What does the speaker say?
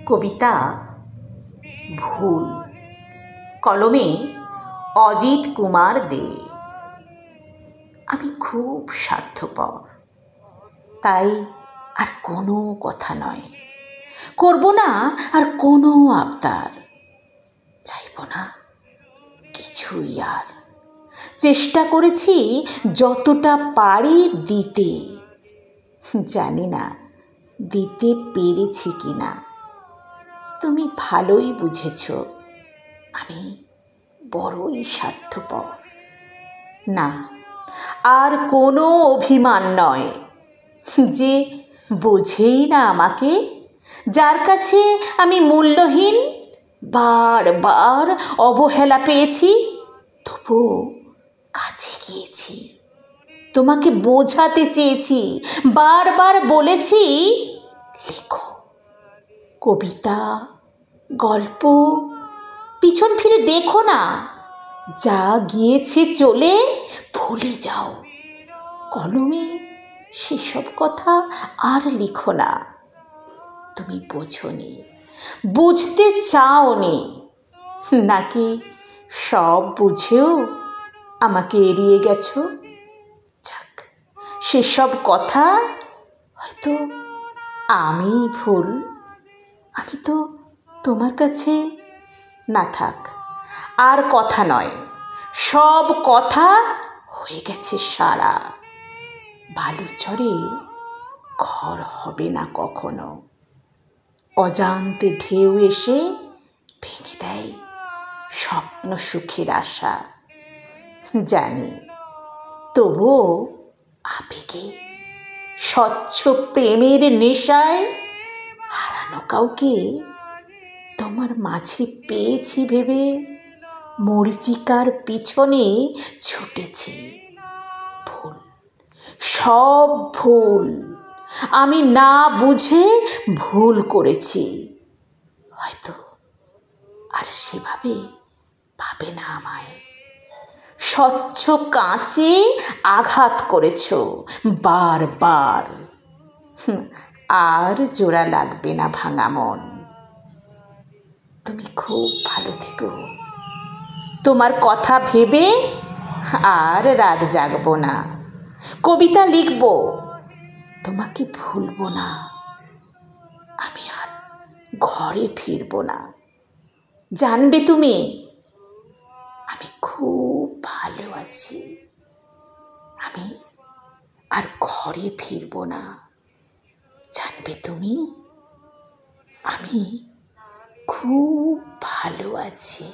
কবিতা ভুল, কলমে অজিত কুমার দে। আমি খুব স্বার্থপর, তাই আর কোনো কথা নয়, করব না আর কোনো আবদার, চাইব না কিছুই আর। চেষ্টা করেছি যতটা পারি দিতে, জানি না দিতে পেরেছি কিনা। তুমি ভালোই বুঝেছ আমি বড়ই স্বার্থপর। না, আর কোনো অভিমান নয়, যে বোঝেই না আমাকে, যার কাছে আমি মূল্যহীন, বারবার অবহেলা পেয়েছি, তবুও কাছে গিয়েছি, তোমাকে বোঝাতে চেয়েছি, বারবার বলেছি লেখো কবিতা, গল্প, পিছন ফিরে দেখো না, যা গিয়েছে চলে ভুলে যাও, কলমে সেসব কথা আর লিখো না। তুমি বোঝোনি, বুঝতে চাওনি, নাকি সব বুঝেও আমাকে এড়িয়ে গেছো? যাক, সেসব কথা হয়তো আমি ভুল, আমি তো তোমার কাছে না থাক, আর কথা নয়, সব কথা হয়ে গেছে সারা। বালুচরে ঘর হবে না কখনো, অজান্তে ঢেউ এসে ভেঙে দেয় স্বপ্ন সুখের আশা। জানি তবুও আবেগে, স্বচ্ছ প্রেমের নেশায় হারানো কাউকে তোমার মাঝে পেয়েছি ভেবে মরীচিকার পিছনে ছুটেছি। ভুল, সব ভুল, আমি না বুঝে ভুল করেছি, হয়তো আর সেভাবে ভাবে না আমায়। স্বচ্ছ কাঁচে আঘাত করেছ বারবার, আর জোড়া লাগবে না ভাঙা মন। তুমি খুব ভালো থেকো, তোমার কথা ভেবে আর রাত জাগবো না, কবিতা লিখবো, তোমাকে ভুলবো না, আমি আর ঘরে ফিরবো না। জানবে তুমি আমি খুব ভালো আছি, আমি আর ঘরে ফিরবো না। জানবে তুমি আমি খুব ভালো আছি।